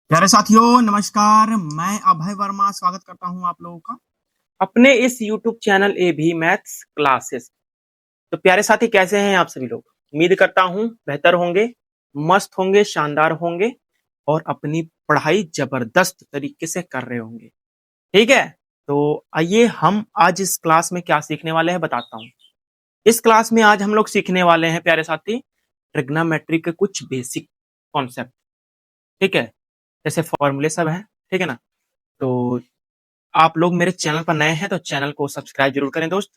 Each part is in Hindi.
प्यारे साथियों नमस्कार। मैं अभय वर्मा स्वागत करता हूं आप लोगों का अपने इस YouTube चैनल ए भी मैथ्स क्लासेस। तो प्यारे साथी कैसे हैं आप सभी लोग। उम्मीद करता हूं बेहतर होंगे, मस्त होंगे, शानदार होंगे और अपनी पढ़ाई जबरदस्त तरीके से कर रहे होंगे। ठीक है, तो आइए हम आज इस क्लास में क्या सीखने वाले हैं बताता हूं। इस क्लास में आज हम लोग सीखने वाले हैं प्यारे साथी ट्रिग्नोमेट्री के कुछ बेसिक कॉन्सेप्ट। ठीक है, जैसे फॉर्मूले सब है। ठीक है ना। तो आप लोग मेरे चैनल पर नए हैं तो चैनल को सब्सक्राइब जरूर करें दोस्त,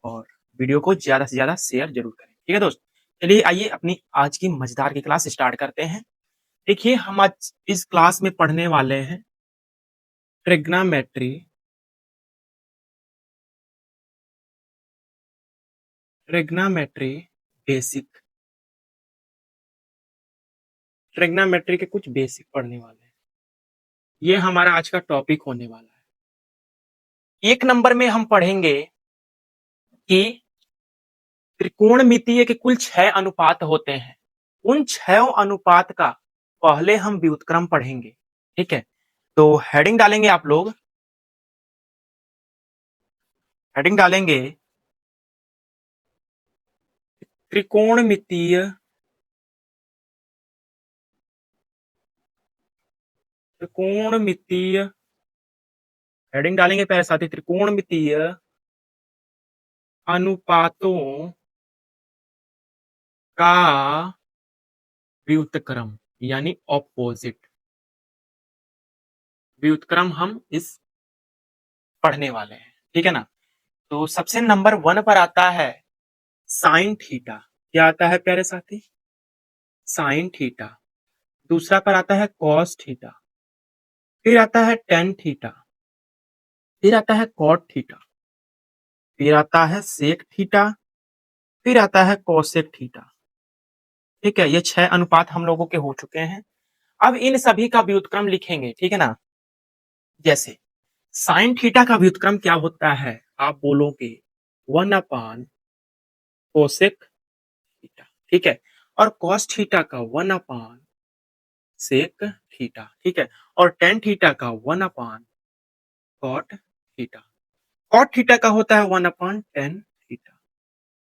और वीडियो को ज्यादा से ज्यादा शेयर जरूर करें। ठीक है दोस्त, चलिए आइए अपनी आज की मजेदार की क्लास स्टार्ट करते हैं। देखिए हम आज इस क्लास में पढ़ने वाले हैं ट्रिग्नोमेट्री ट्रिग्नोमेट्री बेसिक। ट्रिग्नोमेट्री के कुछ बेसिक पढ़ने वाले हैं। ये हमारा आज का टॉपिक होने वाला है। एक नंबर में हम पढ़ेंगे कि त्रिकोणमितीय के कुल 6 अनुपात होते हैं। उन 6 अनुपात का पहले हम व्युत्क्रम पढ़ेंगे। ठीक है, तो हेडिंग डालेंगे आप लोग, हेडिंग डालेंगे त्रिकोणमितीय त्रिकोणमितीय हेडिंग डालेंगे पहले साथी त्रिकोणमितीय अनुपातों का व्युत्क्रम, यानी ऑपोजिट व्युत्क्रम हम इस पढ़ने वाले हैं। ठीक है ना। तो सबसे नंबर 1 पर आता है साइन थीटा। क्या आता है प्यारे साथी? Sine theta. दूसरा पर आता है कॉस थीटा, फिर आता है टेन थीटा, फिर आता है कॉट थीटा, फिर आता है सेक थीटा, फिर आता है कोसेक थीटा। ठीक है, ये 6 अनुपात हम लोगों के हो चुके हैं। अब इन सभी का व्युत्क्रम लिखेंगे। ठीक है ना। जैसे साइन थीटा का व्युत्क्रम क्या होता है, आप बोलोगे 1 अपान कोसेक थीटा। ठीक है, और कॉस थीटा का 1 अपान सेक थीटा। ठीक है, और टेन थीटा का 1 अपान कॉट थीटा। कॉट थीटा का होता है 1 अपान टेन थीटा।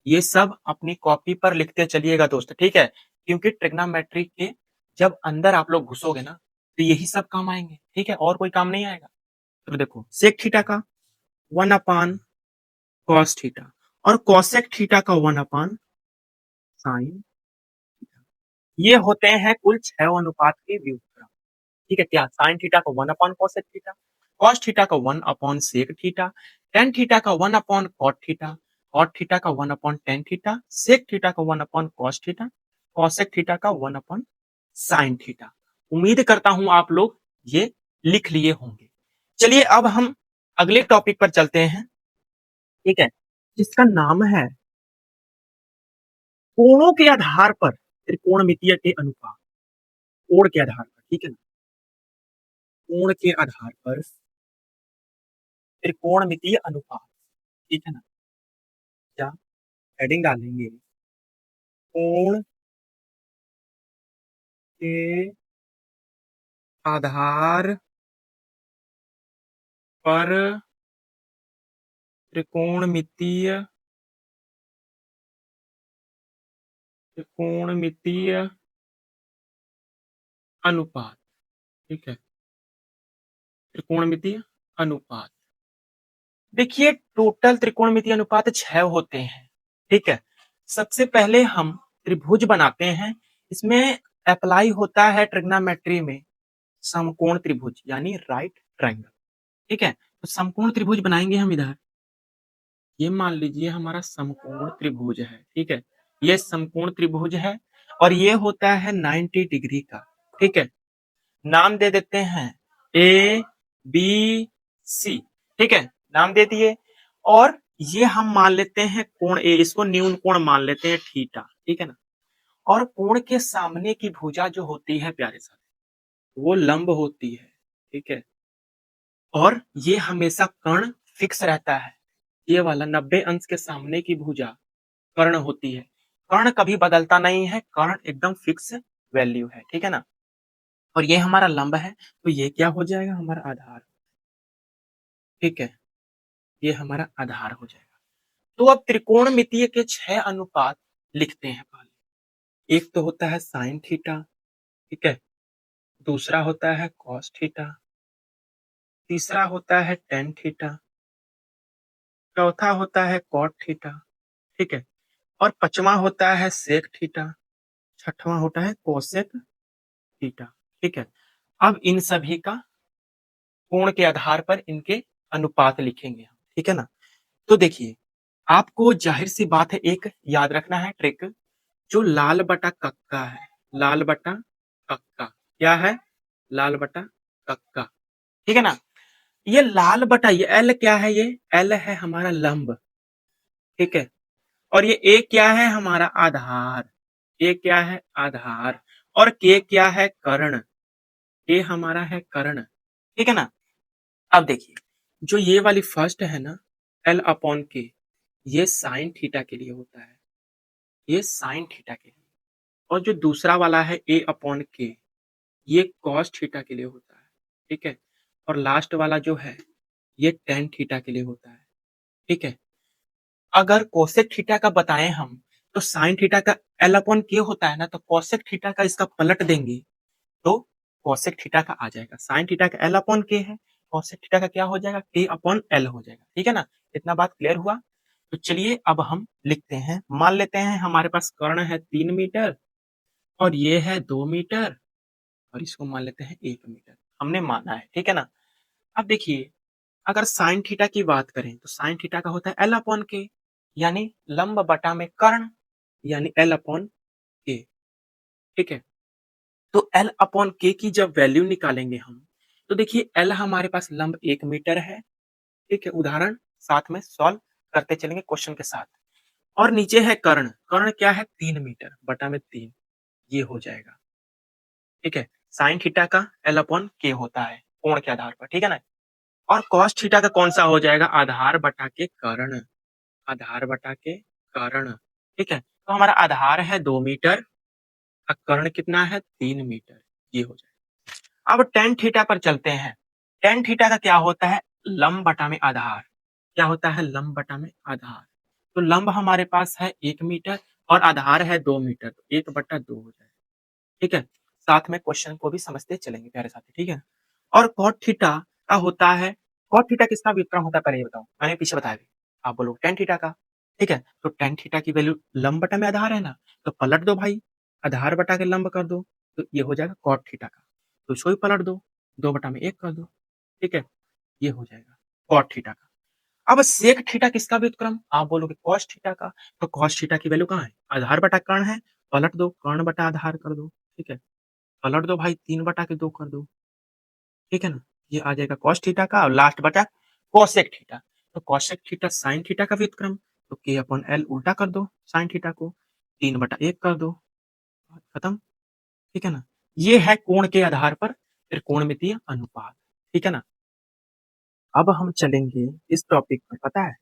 ये सब अपनी कॉपी पर लिखते चलिएगा दोस्त। ठीक है, क्योंकि ट्रिग्नोमेट्री के जब अंदर आप लोग घुसोगे ना तो यही सब काम आएंगे। ठीक है, और कोई काम नहीं आएगा। तो देखो सेक थीटा का 1 अपान कॉस थीटा, और कॉसेक थीटा का 1 अपान साइन। ये होते हैं कुल 6 अनुपात के व्युत्क्रम। ठीक है, क्या साइन थीटा का 1 अपान कॉसेक थीटा, कॉस थीटा का 1 अपान सेक थीटा, टेन थीटा का 1 अपान कॉट थीटा, कॉट थीटा का 1 अपान टेन थीटा, सेक थीटा का 1 अपान कॉस थीटा, कॉसेक थीटा का 1 अपान साइन थीटा। उम्मीद करता हूं आप लोग ये लिख लिए होंगे। चलिए अब हम अगले टॉपिक पर चलते हैं। ठीक है, जिसका नाम है कोणों के आधार पर त्रिकोणमितीय के अनुपात। कोण के आधार पर, ठीक है ना, कोण के आधार पर त्रिकोणमितीय अनुपात। ठीक है ना। क्या हेडिंग डालेंगे कोण के आधार पर त्रिकोणमितीय त्रिकोणमितीय अनुपात। ठीक है, त्रिकोणमितीय अनुपात। देखिए टोटल त्रिकोणमितीय अनुपात 6 होते हैं। ठीक है, सबसे पहले हम त्रिभुज बनाते हैं। इसमें अप्लाई होता है ट्रिग्नोमेट्री में समकोण त्रिभुज, यानी राइट ट्रायंगल। ठीक है, तो समकोण त्रिभुज बनाएंगे हम इधर। ये मान लीजिए हमारा समकोण त्रिभुज है। ठीक है, ये समकोण त्रिभुज है और ये होता है 90 डिग्री का। ठीक है, नाम दे देते हैं ए बी सी। ठीक है, नाम दे दिए, और ये हम मान लेते हैं कोण ए, इसको न्यून कोण मान लेते हैं थीटा। ठीक है ना। और कोण के सामने की भुजा जो होती है प्यारे साथ, वो लंब होती है। ठीक है, और ये हमेशा कर्ण फिक्स रहता है। ये वाला 90 अंश के सामने की भुजा कर्ण होती है। कर्ण कभी बदलता नहीं है, कर्ण एकदम फिक्स वैल्यू है। ठीक है ना। और ये हमारा लंब है, तो ये क्या हो जाएगा, हमारा आधार। ठीक है, ये हमारा आधार हो जाएगा। तो अब त्रिकोणमितीय के 6 अनुपात लिखते हैं पहले। एक तो होता है साइन थीटा, ठीक है, दूसरा होता है कॉस थीटा, तीसरा होता है टेन थीटा, चौथा होता है कॉट थीटा, ठीक है, और पांचवा होता है सेक थीटा, छठवां होता है कोसेक थीटा। ठीक है, अब इन सभी का कोण के आधार पर इनके अनुपात लिखेंगे हम, ठीक है ना। तो देखिए, आपको जाहिर सी बात है एक याद रखना है ट्रिक, जो लाल बटा कक्का है, लाल बटा कक्का क्या है, लाल बटा कक्का, ठीक है ना। ये लाल बटा ये एल क्या है, ये एल है हमारा लंब, ठीक है, और ये ए क्या है हमारा आधार, ए क्या है आधार, और के क्या है कर्ण, ए हमारा है कर्ण, ठीक है ना। अब देखिए, जो ये वाली फर्स्ट है ना एल अपॉन के, ये साइन थीटा के लिए होता है, ये साइन थीटा के लिए, और जो दूसरा वाला है ए अपॉन के, ये कॉस थीटा के लिए होता है, ठीक है, और लास्ट वाला जो है ये टेन थीटा के लिए होता है, ठीक है। अगर कोसेक थीटा का बताएं हम, तो साइन थीटा का एल अपॉन के होता है ना, तो कोसेक थीटा का इसका पलट देंगे तो कोसेक थीटा का आ जाएगा। साइन थीटा का एल अपॉन के है, कोसेक थीटा का क्या हो जाएगा, के अपॉन एल हो जाएगा, ठीक है ना। इतना बात क्लियर हुआ। तो चलिए अब हम लिखते हैं, मान लेते हैं हमारे पास कर्ण है 3 मीटर और ये है 2 मीटर, और इसको मान लेते हैं 1 मीटर, हमने माना है, ठीक है ना। अब देखिए, अगर साइन थीटा की बात करें तो साइन थीटा का होता है एल अपॉन के, यानी लंब बटा में कर्ण, यानी एल अपॉन के, ठीक है। तो एल अपॉन के की जब वैल्यू निकालेंगे हम, तो देखिए एल हमारे पास लंब 1 मीटर है, ठीक है, उदाहरण साथ में सॉल्व करते चलेंगे क्वेश्चन के साथ। और नीचे है कर्ण, कर्ण क्या है 3 मीटर बटा में 3, ये हो जाएगा, ठीक है। साइन थीटा का एल अपॉन के होता है कोण के आधार पर, ठीक है ना। और कॉस थीटा का कौन सा हो जाएगा, आधार बटा के कर्ण, आधार बटा के कर्ण, ठीक है। तो हमारा आधार है 2 मीटर, कर्ण कितना है 3 मीटर, ये हो जाएगा। अब टेन थीटा पर चलते हैं। टेन थीटा का क्या होता है, लंब बटा में आधार, क्या होता है लंब बटा में आधार। तो लंब हमारे पास है 1 मीटर और आधार है 2 मीटर, तो 1/2 हो जाएगा, ठीक है। साथ में क्वेश्चन को भी समझते चलेंगे प्यारे साथी, ठीक है। और कॉट थीटा का होता है, कॉट थीटा किसका व्युत्क्रम होता है पहले ये बताओ, मैंने पीछे बताया भी, आप बोलो टेन थीटा का, ठीक है। तो टेन थीटा की वैल्यू लंब बटा में आधार है ना, तो पलट दो भाई, आधार बटा के लंब कर दो, तो ये हो जाएगा कॉट थीटा का, तो इसको भी पलट दो, 2/1 कर दो, ठीक है, ये हो जाएगा कॉट थीटा का। अब सेक थीटा किसका व्युत्क्रम, आप बोलोगे कॉस थीटा का, तो कॉस थीटा की वैल्यू कहाँ है, आधार बटा कर्ण है, पलट दो कर्ण बटा आधार कर दो, ठीक है, पलट दो भाई 3/2 कर दो, ठीक है ना। ये आ जाएगा कॉस थीटा का, और लास्ट बचा कोसेक थीटा, तो कोसेक थीटा साइन थीटा का व्युत्क्रम, तो के अपॉन एल उल्टा कर दो साइन थीटा को, 3/1 कर दो, खत्म, ठीक है ना। ये है कोण के आधार पर त्रिकोणमितीय अनुपात, ठीक है ना। अब हम चलेंगे इस टॉपिक पर, पता है,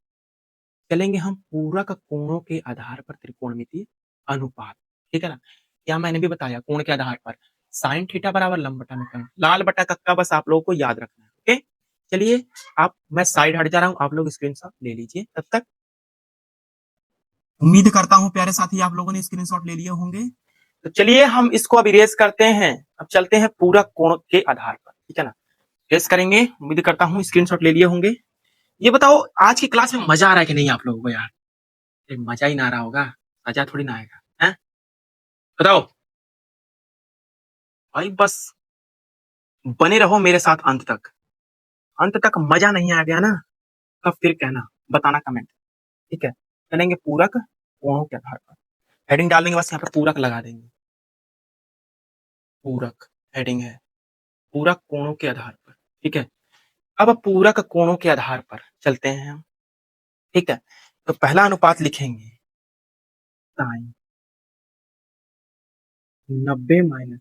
चलेंगे हम पूरक कोणों के आधार पर त्रिकोणमितीय अनुपात, ठीक है ना। क्या मैंने भी बताया कोण के आधार पर साइन थीटा बराबर लंब बटा में कर्ण, लाल बटा कक्का बस आप लोगों को याद रखना है, ओके। चलिए, आप मैं साइड हट जा रहा हूं, आप लोग स्क्रीनशॉट ले लीजिए तब तक। उम्मीद करता हूं प्यारे साथी आप लोगों ने स्क्रीनशॉट ले लिए होंगे। तो चलिए हम इसको अब इरेज करते हैं, अब चलते हैं पूरक कोण के आधार पर, ठीक है ना, इरेज करेंगे। उम्मीद करता हूँ स्क्रीनशॉट ले लिए होंगे। ये बताओ आज की क्लास में मजा आ रहा है कि नहीं आप लोगों को यार, मजा ही ना आ रहा होगा, मजा थोड़ी ना आएगा, है बताओ भाई, बस बने रहो मेरे साथ अंत तक, अंत तक मजा नहीं आ गया ना, तब फिर कहना, बताना कमेंट, ठीक है। चलेंगे पूरक कोणों के आधार पर, हेडिंग डाल देंगे, बस यहाँ पे पूरक लगा देंगे, पूरक हेडिंग है, पूरक कोणों के आधार पर, ठीक है। अब पूरक कोणों के आधार पर चलते हैं हम, ठीक है। तो पहला अनुपात लिखेंगे sine 90 minus,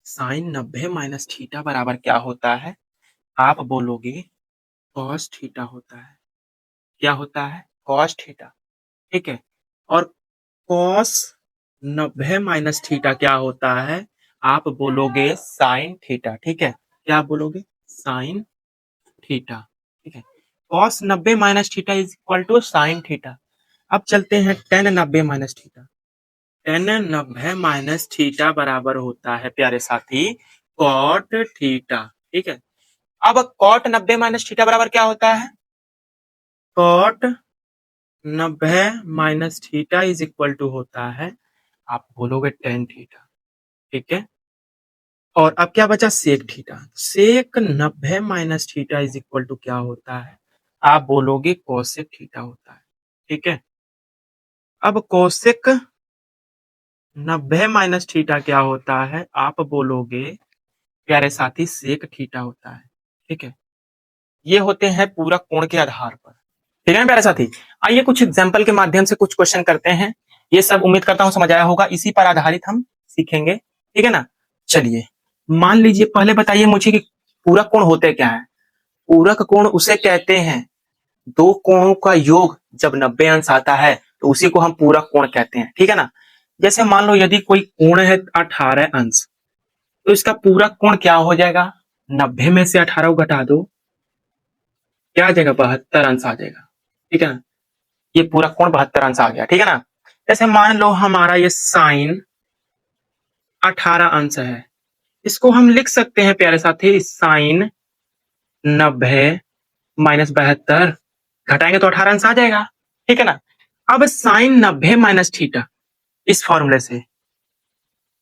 sine 90 minus theta बराबर क्या होता है, आप बोलोगे कॉस थीटा होता है, क्या होता है कॉस थीटा, ठीक है। और कॉस 90 माइनस थीटा क्या होता है, आप बोलोगे साइन थीटा, ठीक है। क्या आप बोलोगे? साइन थीटा, ठीक है। Cos 90 minus theta is equal to sine theta. अब चलते हैं tan 90 minus theta. Tan 90 minus theta बराबर होता है प्यारे साथी कॉट थीटा, ठीक है। अब कॉट 90 माइनस थीटा बराबर क्या होता है? Cot 90 minus theta is equal to होता है, आप बोलोगे टेन थीटा, ठीक है। और अब क्या बचा? Sec theta. Sec 90 minus theta is equal to क्या होता है? आप बोलोगे कोसेक थीटा होता है, ठीक है। अब कोसेक 90 माइनस थीटा क्या होता है? आप बोलोगे प्यारे साथी सेक थीटा होता है, ठीक है। ये होते हैं पूरा कोण के आधार पर, ठीक है ना प्यारे साथी। आइए कुछ एग्जाम्पल के माध्यम से कुछ क्वेश्चन करते हैं। ये सब उम्मीद करता हूं समझ आया होगा, इसी पर आधारित हम सीखेंगे, ठीक है ना। चलिए मान लीजिए, पहले बताइए मुझे कि पूरक कोण होते क्या है? पूरक कोण उसे कहते हैं दो कोणों का योग जब 90 अंश आता है तो उसी को हम पूरक कोण कहते हैं, ठीक है ना। जैसे मान लो यदि कोई कोण है 18 अंश, तो इसका पूरक कोण क्या हो जाएगा? 90 में से 18 घटा दो, क्या आ जाएगा? 72 अंश आ जाएगा, ठीक है ना। ये पूरा कोण 72 अंश आ गया, ठीक है ना। जैसे मान लो हमारा ये साइन 18 अंश है, इसको हम लिख सकते हैं प्यारे साथी साइन 90 माइनस 72, घटाएंगे तो 18 अंश आ जाएगा, ठीक है ना। अब साइन 90 माइनस थीटा, इस फॉर्मूले से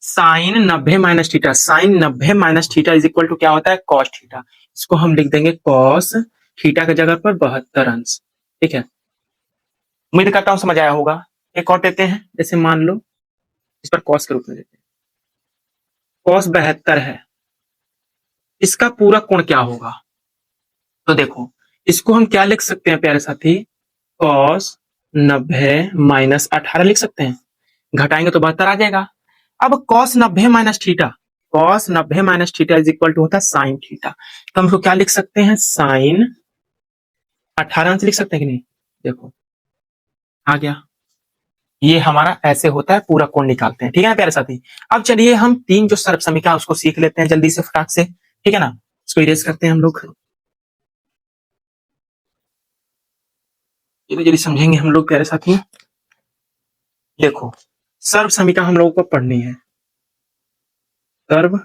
sine 90 minus theta, sine 90 minus theta is equal to क्या होता है? Cos theta. इसको हम लिख देंगे कॉस थीटा की जगह पर 72 अंश, ठीक है। उम्मीद करता हूं समझ आया होगा। एक और देते हैं, जैसे मान लो इस पर कॉस के रूप में देते हैं, कॉस 72 है, इसका पूरा कोण क्या होगा? तो देखो इसको हम क्या लिख सकते हैं प्यारे साथी? कॉस 90 माइनस 18 लिख सकते हैं, घटाएंगे तो 72 आ जाएगा। अब cos 90 minus theta, cos 90 minus theta is equal to होता है साइन थीटा। तो हम इसको क्या लिख सकते हैं? साइन 18 से लिख सकते हैं कि नहीं? देखो आ गया। ये हमारा ऐसे होता है, पूरा कोण निकालते हैं, ठीक है ना प्यारे साथी। अब चलिए हम तीन जो सर्व समीकरण उसको सीख लेते हैं जल्दी से फटाक से, ठीक है ना। इसको इरेज करते हैं हम लोग, जल्दी जल्दी समझेंगे हम लोग प्यारे साथी। देखो सर्व समीकरण हम लोगों को पढ़नी है, सर्व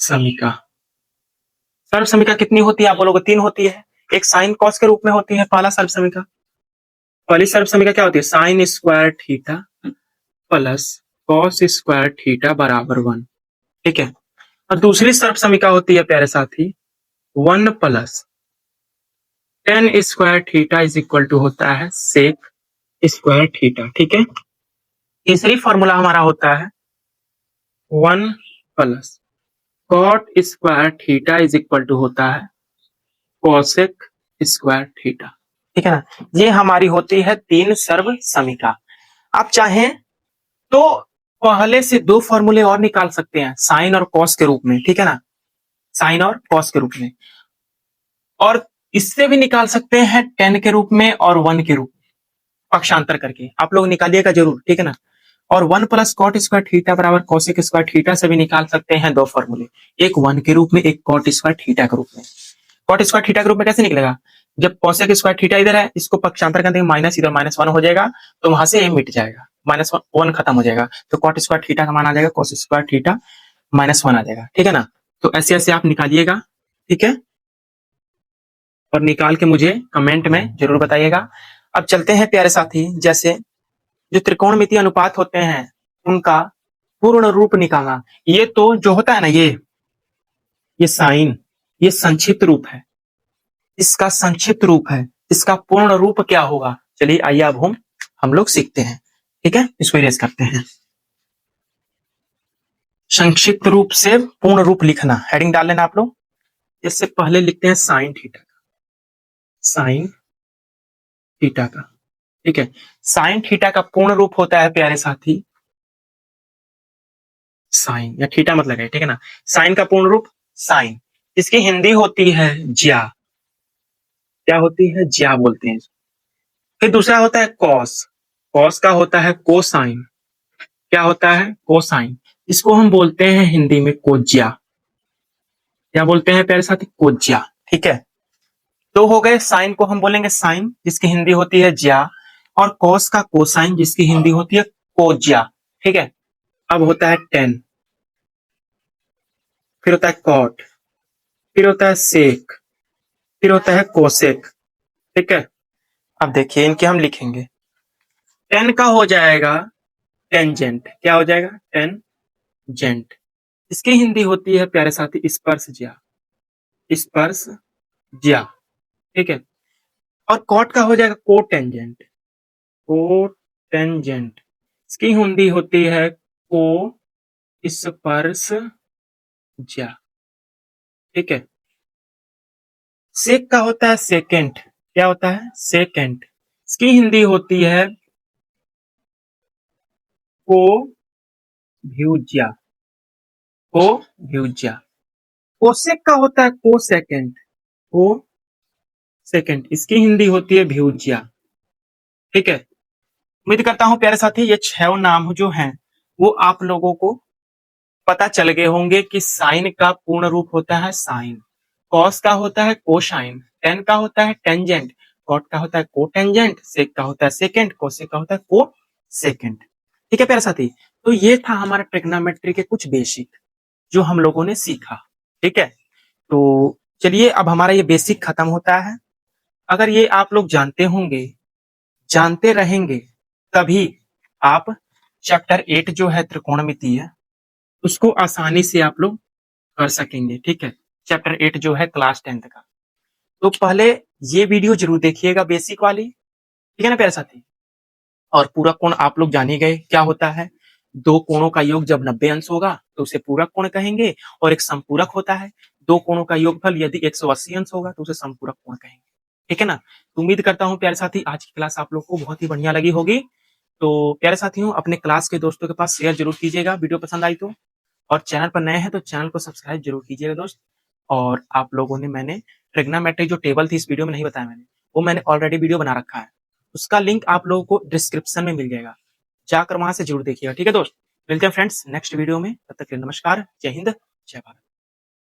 समीकरण। सर्व समीकरण कितनी होती है आप बोलोगे? तीन होती है। एक साइन कॉस के रूप में होती है पहला सर्व समीकरण, पहली सर्व समीकरण क्या होती है? Sine square theta plus cos square theta बराबर 1, ठीक है। और दूसरी सर्व समीकरण होती है प्यारे साथी 1 plus tan square theta is equal to होता है सेक स्क्वायर थीटा, ठीक है। तीसरी फॉर्मूला हमारा होता है 1 plus cot square theta is equal to होता है कोसेक स्क्वायर थीटा, ठीक है ना। ये हमारी होती है तीन सर्व समीकरण। आप चाहें तो पहले से दो फॉर्मूले और निकाल सकते हैं साइन और कॉस के रूप में, ठीक है ना, साइन और कॉस के रूप में। और इससे भी निकाल सकते हैं टेन के रूप में और 1 के रूप में, पक्षांतर करके आप लोग निकालिएगा जरूर, ठीक है ना। और 1 प्लस कॉट स्क्वायर थीटा बराबर कोसेक स्क्वायर थीटा से भी निकाल सकते हैं दो फॉर्मूले, एक 1 के रूप में, एक कॉट स्क्वायर थीटा के रूप में। कॉट स्क्वायर थीटा के रूप में कैसे निकलेगा? जब कोसेक स्क्वायर थीटा इधर है, इसको पक्षांतर कर देंगे माइनस, इधर -1 हो जाएगा, तो वहां से ये मिट जाएगा, -1 खत्म हो जाएगा, तो कॉट स्क्वायर थीटा का मान आ जाएगा कोस स्क्वायर थीटा -1 आ जाएगा, ठीक है ना। तो ऐसे ऐसे आप निकालिएगा, ठीक है, और निकाल के मुझे कमेंट में जरूर बताइएगा। अब चलते हैं प्यारे साथी, जैसे जो त्रिकोणमितीय अनुपात होते हैं उनका पूर्ण रूप निकालना। ये तो जो होता है ना, ये साइन, ये संक्षिप्त रूप है, इसका संक्षिप्त रूप है, इसका पूर्ण रूप क्या होगा? चलिए आइए अब हम लोग सीखते हैं, ठीक है। इसको इरेज करते हैं। संक्षिप्त रूप से पूर्ण रूप लिखना, हेडिंग डाल लेना आप लोग। इससे पहले लिखते हैं साइन थीटा का, साइन थीटा का, ठीक है। साइन थीटा का पूर्ण रूप होता है प्यारे साथी साइन, या थीटा मत लगाए, ठीक है ना। साइन का पूर्ण रूप साइन, इसकी हिंदी होती है ज्या, क्या होती है? ज्या बोलते हैं। फिर दूसरा होता है कॉस, कॉस का होता है कोसाइन, क्या होता है? कोसाइन। इसको हम बोलते हैं हिंदी में कोज्या। क्या बोलते हैं प्यारे साथी? कोज्या। ठीक है, तो हो गए। साइन को हम बोलेंगे साइन, जिसकी हिंदी होती है ज्या, और कोस का कोसाइन, जिसकी हिंदी होती है कोज्या। ठीक है, अब होता है टेन, फिर होता है कॉट, फिर होता है सेक, फिर होता है कोसेक। ठीक है, अब देखिए इनके हम लिखेंगे। टेन का हो जाएगा टेंजेंट। क्या हो जाएगा? टेंजेंट। इसकी हिंदी होती है प्यारे साथी स्पर्श ज्या, स्पर्श ज्या। ठीक है, और कॉट का हो जाएगा कोटेंजेंट, कोटेंजेंट। इसकी हिंदी होती है को स्पर्श ज्या। ठीक है, सेक का होता है सेकेंड। क्या होता है? सेकेंड। इसकी हिंदी होती है को भ्यूज्या, को भ्यूज्या। कोसेक का होता है को सेकेंड, को सेकेंड। इसकी हिंदी होती है भ्यूज्या। ठीक है, उम्मीद करता हूं प्यारे साथी ये 6 नाम जो हैं वो आप लोगों को पता चल गए होंगे कि साइन का पूर्ण रूप होता है साइन, कॉस का होता है कोसाइन, टेन का होता है टेंजेंट, कॉट का होता है कोटेंजेंट, सेक का होता है सेकेंड, कोसेक का होता है को सेकेंड। ठीक है प्यारे साथी, तो ये था हमारा ट्रिग्नोमेट्री के कुछ बेसिक जो हम लोगों ने सीखा। ठीक है, तो चलिए अब हमारा ये बेसिक खत्म होता है। अगर ये आप लोग जानते होंगे, जानते रहेंगे, तभी आप चैप्टर 8 जो है त्रिकोणमितीय, उसको आसानी से आप लोग कर सकेंगे। ठीक है, चैप्टर 8 जो है क्लास 10th का। तो पहले ये वीडियो जरूर देखिएगा बेसिक वाली। ठीक है ना प्यारे साथी, और पूरक कोण आप लोग जान ही गए क्या होता है। दो कोणों का योग जब 90 अंश होगा तो उसे पूरक कोण कहेंगे, और एक समपूरक होता है। दो कोणों का योगफल यदि 180 अंश होगा तो उसे समपूरक कोण कहेंगे। ठीक है ना, तो उम्मीद करता हूं प्यारे साथी आज की क्लास आप लोग को बहुत ही बढ़िया लगी होगी। तो प्यारे साथियों, अपने क्लास के दोस्तों के पास शेयर जरूर कीजिएगा वीडियो पसंद आई तो, और चैनल पर नए हैं तो चैनल को सब्सक्राइब जरूर कीजिएगा दोस्त। और आप लोगों ने, मैंने ट्रिग्नोमेट्री जो टेबल थी इस वीडियो में नहीं बताया मैंने, वो मैंने ऑलरेडी वीडियो बना रखा है, उसका लिंक आप लोगों को डिस्क्रिप्शन में मिल जाएगा, जाकर वहां से जरूर देखिएगा। ठीक है दोस्त, मिलते हैं फ्रेंड्स नेक्स्ट वीडियो में, तब तक के लिए नमस्कार, जय हिंद, जय भारत।